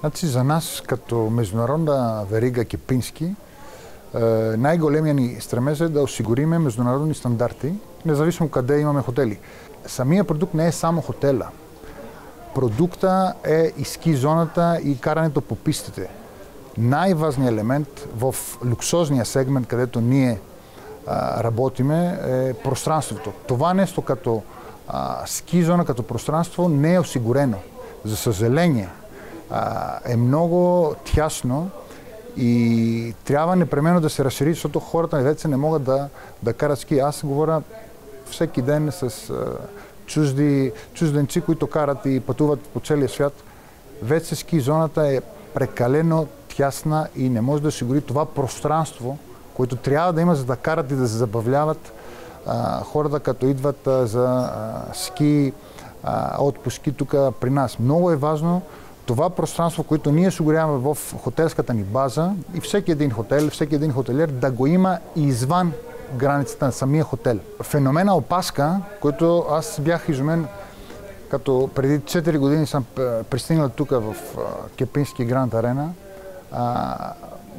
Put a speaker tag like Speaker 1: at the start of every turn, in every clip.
Speaker 1: Значи за нас като международна верига Кепински, най-големия ни стремеж е да осигуриме международни стандарти, независимо къде имаме хотели. Самия продукт не е само хотела. Продукта е и ски зоната и карането по пистите. Най-важният елемент в люксозния сегмент, където ние работиме, е пространството. Това нещо като ски зона, като пространство не е осигурено. За съжаление, е много тясно и трябва непременно да се разшири, защото хората вече не могат да карат ски. Аз говоря всеки ден с чужденци, които карат и пътуват по целия свят. Вече ски зоната е прекалено тясна и не може да осигури това пространство, което трябва да има, за да карат и да се забавляват хората, като идват за ски, отпуски тук при нас. Много е важно това пространство, което ние осигуряваме в хотелската ни база и всеки един хотел, всеки един хотелиер да го има извън границата на самия хотел. Феномена опаска, който аз бях изумен, като преди 4 години съм пристигнал тук в Кепински Гранд Арена,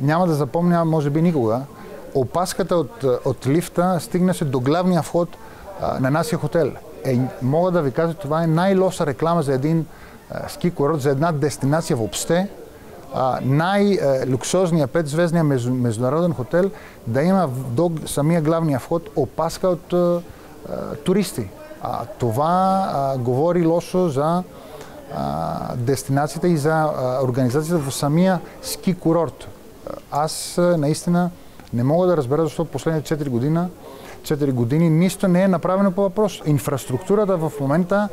Speaker 1: няма да запомня, може би никога, опаската от лифта стигнаше до главния вход на нашия хотел. Мога да ви кажа, това е най-лоша реклама за един ски курорт, за една дестинация въобще. Най-люксозният 5-звездния международен хотел да има до самия главния вход опаска от туристи. Това говори лошо за дестинацията и за организацията в самия ски курорт. Аз наистина не мога да разбера защо последните 4 години нищо не е направено по въпрос. Инфраструктурата в момента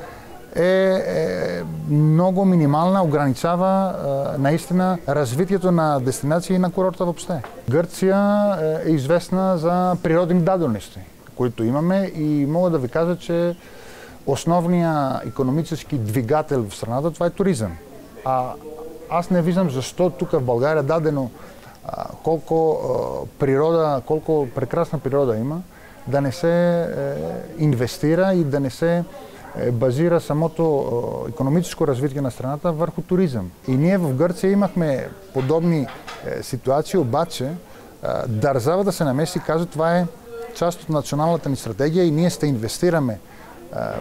Speaker 1: е много минимална, ограничава наистина развитието на дестинации и на курорта въобще. Гърция е известна за природни дадености, които имаме, и мога да ви кажа, че основният икономически двигател в страната това е туризъм. Аз не виждам защо тук в България дадено колко прекрасна природа има, да не се инвестира и да не се базира самото икономическо развитие на страната върху туризъм. И ние в Гърция имахме подобни ситуации, обаче държава да се намеси и каже, това е част от националната ни стратегия и ние ще инвестираме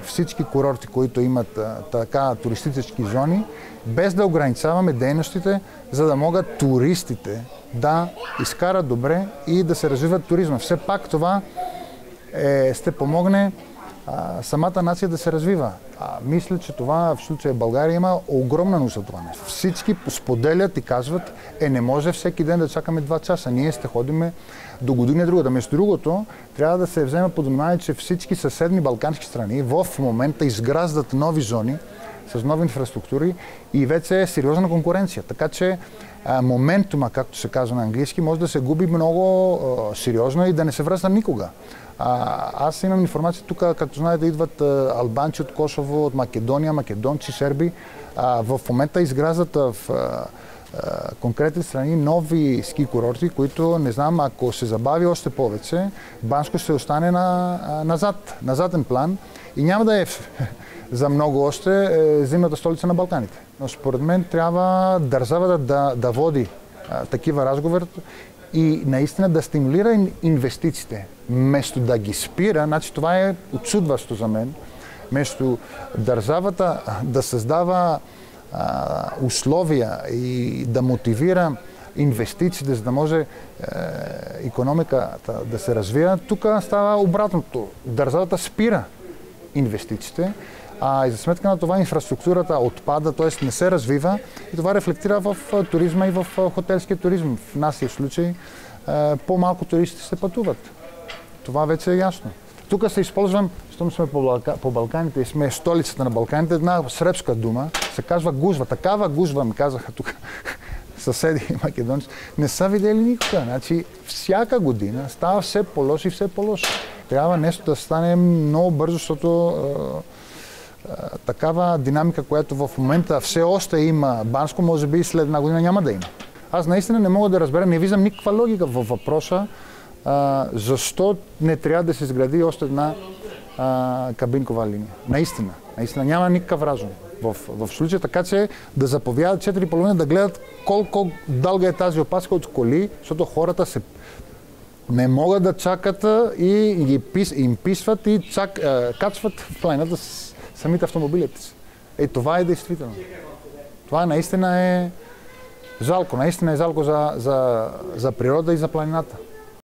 Speaker 1: всички курорти, които имат така туристически зони, без да ограничаваме дейностите, за да могат туристите да изкарат добре и да се развиват туризма. Все пак това ще помогне самата нация да се развива. Мисля, че това в случая България има огромна нужда това нещо. Всички споделят и казват, не може всеки ден да чакаме 2 часа. Ние ще ходиме до година друга. Между другото, трябва да се вземе под внимание, че всички съседни балкански страни в момента изграждат нови зони с нови инфраструктури и вече е сериозна конкуренция. Така че моментума, както се казва на английски, може да се губи много сериозно и да не се връща никога. Аз имам информация тук, както знаете, идват албанци от Косово, от Македония, македонци, сърби. В момента изграждат в конкретни страни нови ски курорти, които, не знам, ако се забави още повече, Банско ще остане на заден план и няма да е за много още зимната столица на Балканите. Но според мен трябва държавата да води такива разговори и наистина да стимулира инвестициите. Вместо да ги спира, значи това е отчудващо за мен, вместо държавата да създава условия и да мотивира инвестициите, за да може икономиката да се развива, тук става обратното. Държавата спира инвестициите, и за сметка на това инфраструктурата отпада, т.е. не се развива и това рефлектира в туризма и в хотелския туризъм. В нашия случай по-малко туристи се пътуват. Това вече е ясно. Тук се използвам, щом сме по Балканите и сме столицата на Балканите, една сръбска дума, се казва гужва. Такава гужва ми казаха тук съседи македонци. Не са видели никога. Значи всяка година става все по-лошо и все по-лошо. Трябва нещо да стане много бързо, защото такава динамика, която в момента все още има Банско, може би след една година няма да има. Аз наистина не мога да разбера, не виждам никаква логика във въпроса защо не трябва да се изгради още една кабинкова линия. Наистина няма никакъв разум. в случая, така че да заповядат 4,5 да гледат колко дълга е тази опаска от коли, защото хората не могат да чакат и им писват и качват в планината с самите автомобилите си. Това е действително. Това наистина е жалко. Наистина е жалко за природа и за планината.